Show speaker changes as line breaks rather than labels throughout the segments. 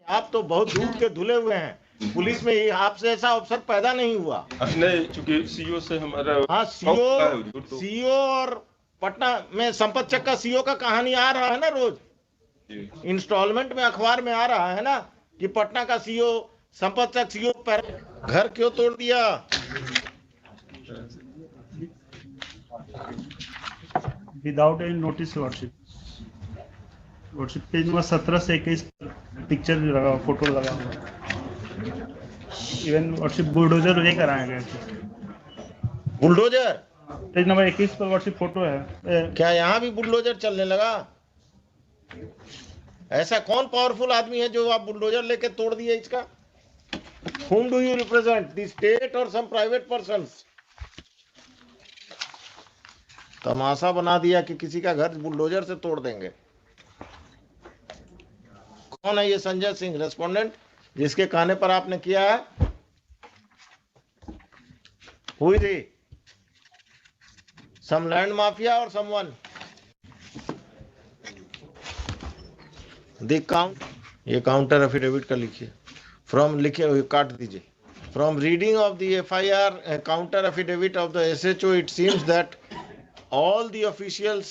आप तो बहुत दूर के धुले हुए हैं। पुलिस में ही आपसे ऐसा अवसर पैदा नहीं हुआ।
नहीं, चूंकि सीओ से हमारा
हाँ, सीओ और पटना में संपत चक का सीओ का कहानी आ रहा है ना रोज, इंस्टॉलमेंट में अखबार में आ रहा है ना कि पटना का सीओ संपत चक सीओ पर घर क्यों तोड़ दिया।
Without any notice worship page number 17 से 21 पिक्चर लगा, फोटो लगा हुआ। इवन वर्शिप बुलडोजर लेकर आए गए।
बुलडोजर
पेज नंबर 21 पर वर्शिप फोटो है।
क्या यहाँ भी बुलडोजर चलने लगा? ऐसा कौन पावरफुल आदमी है जो आप बुलडोजर लेके तोड़ दिए इसका? Whom do you represent? The state or some private persons? तमाशा बना दिया कि किसी का घर बुलडोजर से तोड़ देंगे। कौन है ये संजय सिंह रेस्पोंडेंट जिसके कहने पर आपने किया है? हुई थी सम लैंड माफिया और समवन द काउंट। ये काउंटर एफिडेविट का लिखिए। फ्रॉम लिखे काट दीजिए। From reading of the FIR counter affidavit of the SHO it seems that all the officials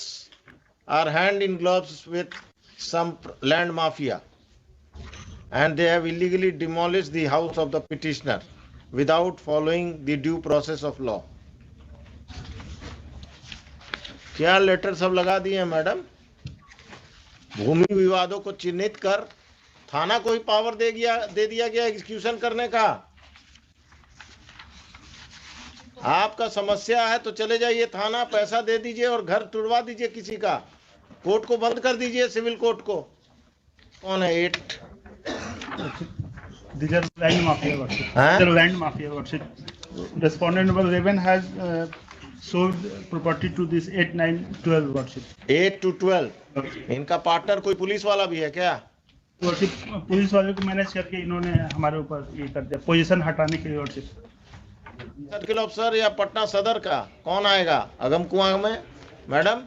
are hand in gloves with some land mafia and they have illegally demolished the house of the petitioner without following the due process of law. क्या letter सब लगा दिए हैं madam? भूमि विवादों को चिन्हित कर थाना को ही पावर दे दिया गया एग्जीक्यूशन करने का। आपका समस्या है तो चले जाइए थाना, पैसा दे दीजिए और घर तुड़वा दीजिए किसी का। कोर्ट को बंद कर दीजिए, सिविल कोर्ट को। कौन है 8?
These are land mafia worship. These are land mafia worship. Respondent number 11 has sold property to this 8, 9, 12 worship.
8 to 12. इनका पार्टनर कोई पुलिस वाला भी है क्या?
वर्शिप पुलिस वाले को मैनेज करके इन्होंने हमारे ऊपर ये कर दिया, पोजीशन हटाने के लिए वर्शिप।
सर्किल ऑफिसर या पटना सदर का कौन आएगा अगम कुआं में? मैडम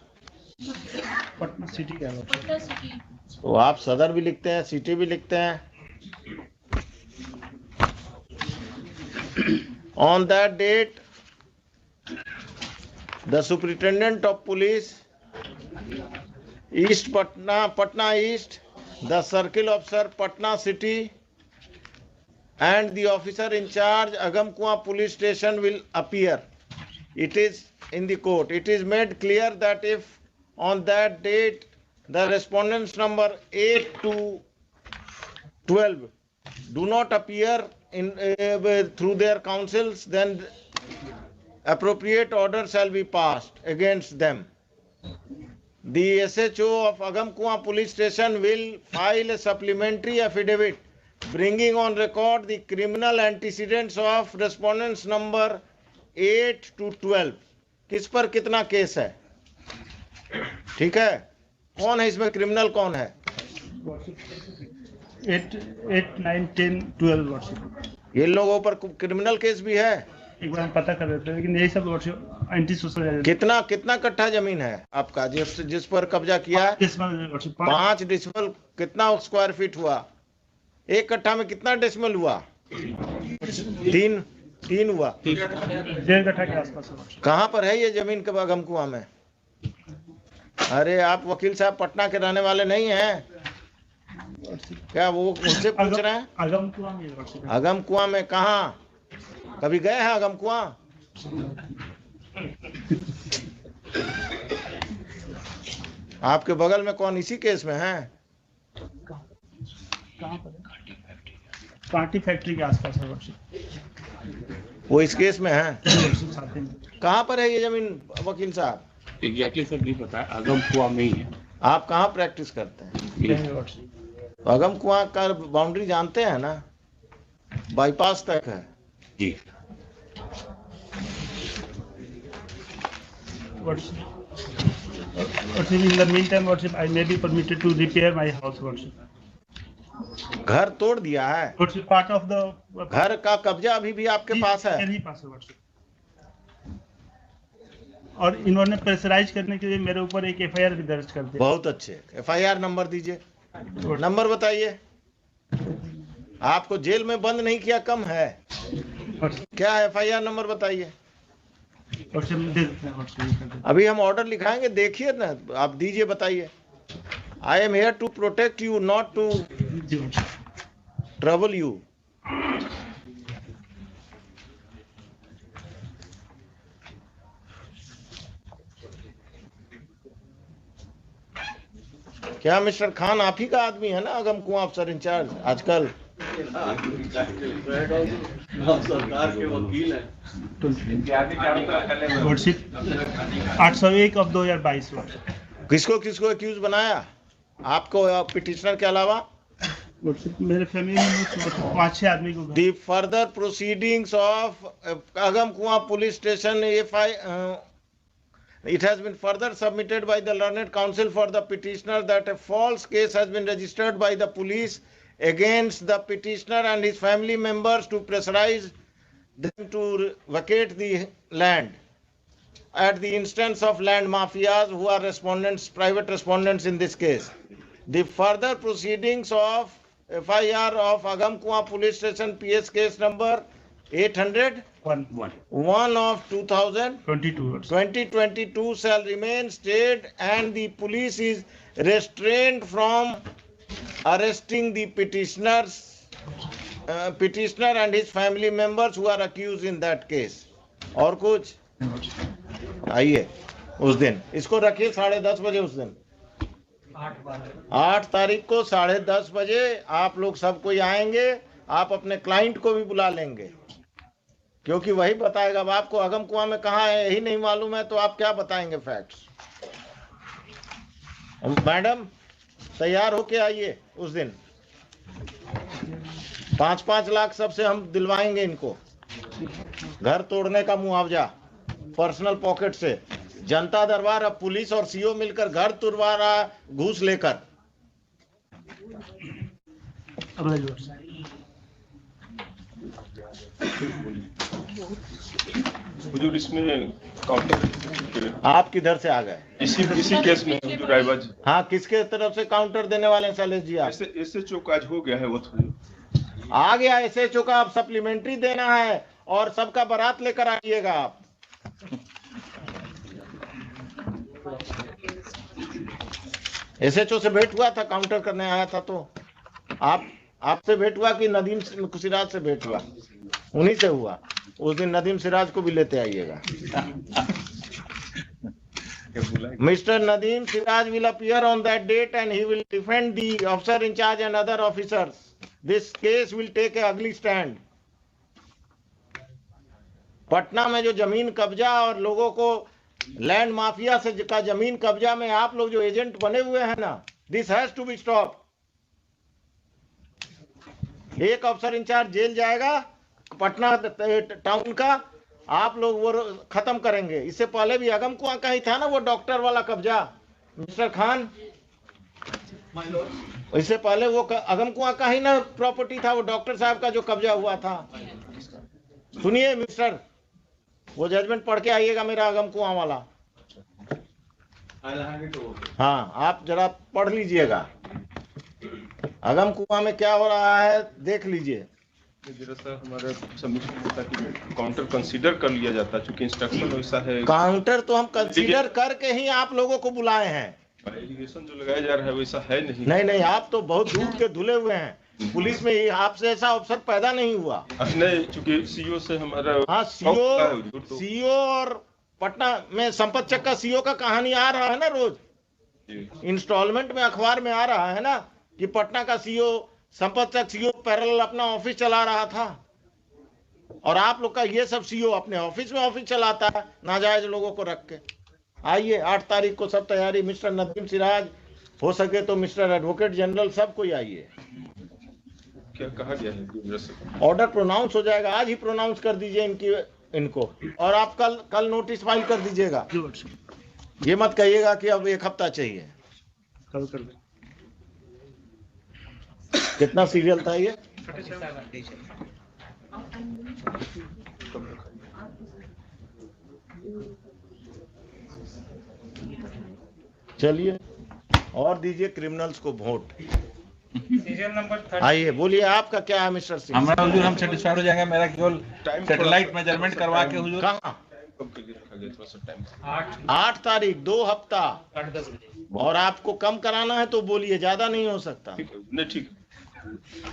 पटना सिटी का वर्शिप।
तो आप सदर भी लिखते हैं, सिटी भी लिखते हैं। On that date, the superintendent of police, East Patna East, the circle officer Patna City, and the officer in charge Agamkuan police station will appear. It is in the court. It is made clear that if on that date the respondents number 8 to 12 do not appear in through their counsels, then appropriate order shall be passed against them. The SHO of Agamkuan police station will file a supplementary affidavit bringing on record the criminal antecedents of respondents number 8 to 12. किस पर कितना case है? ठीक है, कौन है इसमें criminal, कौन है?
8, 9, 10, 12 वर्षिप।
ये लोगों पर क्रिमिनल केस भी है।
एक बार हम पता कर देते हैं, लेकिन यही सब वर्षिप एंटी सोशल।
कितना कट्ठा जमीन है आपका जिस पर कब्जा किया है? 5 डिसमल। कितना स्क्वायर फीट हुआ? एक कट्ठा में कितना डेसिमल हुआ? 3 हुआ।
1.5 कट्ठा के आसपास।
कहाँ पर है ये जमीन के अगमकुआं में? अरे आप वकील साहब पटना के रहने वाले नहीं हैं क्या? वो उनसे पूछ रहे हैं। अगमकुआं में कहाँ? कभी गए हैं अगमकुआं? आपके बगल में कौन इसी केस में है?
कहाँ पर? कांटी फैक्ट्री के आसपास है।
वो इस केस में है। कहाँ पर है ये जमीन वकील साहब?
एग्जैक्टली सर नहीं पता, अगमकुआं में ही है।
आप कहाँ प्रैक्टिस करते हैं? अगमकुआं का बाउंड्री जानते हैं ना? बाईपास तक है
जी।
In the meantime, worship, I may be permitted to repair my house, worship.
घर तोड़ दिया है।
Part of the
घर का कब्जा अभी भी आपके पास है?
मेरे ही पास है वर्षिप। और इन्होंने प्रेशराइज करने के लिए मेरे ऊपर एक एफआईआर भी दर्ज कर दिया।
बहुत अच्छे। एफआईआर नंबर दीजिए। नंबर बताइए। आपको जेल में बंद नहीं किया, कम है। क्या FIR नंबर बताइए। अभी हम ऑर्डर लिखाएंगे, देखिए ना, आप दीजिए, बताइए। I am here to protect you, not to trouble you. क्या मिस्टर खान आप ही का आदमी है ना, अगम कुआं अफसर इंचार्ज आजकल?
सरकार के वकील हैं।
801 of 2022।
किसको किसको एक्यूज बनाया, आपको पिटिशनर के अलावा?
मेरे फैमिली में 5-6 आदमी को।
The further proceedings of Agam Kuan Police Station, it has been further submitted by the learned counsel for the petitioner that a false case has been registered by the police against the petitioner and his family members to pressurize them to vacate the land at the instance of land mafias who are respondents, private respondents in this case. The further proceedings of FIR of Agam Kuan Police Station PS case number 801 of 2022 shall remain stayed, and the police is restrained from arresting the petitioner and his family members who are accused in that case. और कुछ? आइए उस दिन इसको रखिए 10:30 बजे, उस दिन 8 तारीख को 10:30 बजे आप लोग सब कोई आएंगे। आप अपने क्लाइंट को भी बुला लेंगे, क्योंकि वही बताएगा। अब आपको अगम कुआं में कहाँ है यही नहीं मालूम है, तो आप क्या बताएंगे फैक्ट्स? मैडम तैयार होके आइए उस दिन। 5-5 लाख सबसे हम दिलवाएंगे इनको, घर तोड़ने का मुआवजा पर्सनल पॉकेट से। जनता दरबार अब पुलिस और CO मिलकर घर तुड़वा रहा घूस लेकर।
हुजूर इसमें काउंटर
आप किधर से आ गए?
इसी केस में हुजूर रायबाज।
हाँ, किसके तरफ से काउंटर देने वाले हैं शैलेश जी? आप
SHO का आज हो गया है, वो तो
आ गया SHO का। अब सप्लीमेंट्री देना है और सबका बारात लेकर आइएगा आप। SHO से भेंट हुआ था, काउंटर करने आया था, तो आपसे भेंट हुआ कि नदीम सिराज से भेंट हुआ? उन्हीं से हुआ। उस दिन नदीम सिराज को भी लेते आइएगा। Mr. Nadeem Siraj will appear on that date and he will defend the officer in charge and other officers. This case will take a ugly stand. Patna में जो जमीन कब्जा और लोगों को लैंड माफिया से का जमीन कब्जा में आप लोग जो एजेंट बने हुए हैं ना, this has to be stop. एक अफसर इंचार्ज जेल जाएगा पटना टाउन का, आप लोग वो खत्म करेंगे। इससे पहले भी अगम कुआं का ही था ना वो डॉक्टर वाला कब्जा, मिस्टर खान। इससे पहले वो अगम कुआं का ही ना प्रॉपर्टी था, वो डॉक्टर साहब का जो कब्जा हुआ था। सुनिए मिस्टर, वो जजमेंट पढ़ के आइएगा मेरा अगम कुआं वाला। हाँ, आप जरा पढ़ लीजिएगा अगम कुआं में क्या हो रहा है, देख लीजिए।
हमारे सबमिशन होता है कि काउंटर कंसीडर कर लिया जाता है, क्योंकि इंस्ट्रक्शन वैसा है।
काउंटर तो हम कंसीडर करके ही आप लोगों को बुलाए हैं।
एलिगेशन जो लगाया जा रहा है वैसा है नहीं।
नहीं, आप तो बहुत दूध के धुले हुए हैं। पुलिस में आपसे ऐसा अफसर पैदा नहीं हुआ।
नहीं, चूंकि CO से हमारा।
हाँ, CO और पटना में संपत चक का CO का कहानी आ रहा है ना, रोज इंस्टॉलमेंट में अखबार में आ रहा है ना कि पटना का CO संपत चक CO पैरेलल अपना ऑफिस चला रहा था, और आप लोग का ये सब CO अपने ऑफिस में ऑफिस चलाता है नाजायज लोगों को रख के। आइए 8 तारीख को सब तैयारी। मिस्टर नदीम सिराज, हो सके तो मिस्टर एडवोकेट जनरल, सब कोई आइए।
क्या कहा गया है?
ऑर्डर प्रोनाउंस हो जाएगा, आज ही प्रोनाउंस कर दीजिए इनको, और आप कल नोटिस फाइल कर दीजिएगा। ये मत कहिएगा कि अब 1 हफ्ता चाहिए।
कल कर दे।
कितना सीरियल था ये? चलिए, और दीजिए क्रिमिनल्स को वोट। आइए बोलिए, आपका क्या है मिस्टर सिंह?
हमारा हुजूर हम सेटिस्फाइड हो जाएंगे। मेरा केवल
टाइम
सैटेलाइट मेजरमेंट करवा के हुजूर
कहाँ?
कब के लिए रखा गया थोड़ा सा टाइम?
8 तारीख, 2 हफ्ता। और आपको कम कराना है तो बोलिए, ज्यादा नहीं हो सकता।
ठीक है, नहीं ठीक है।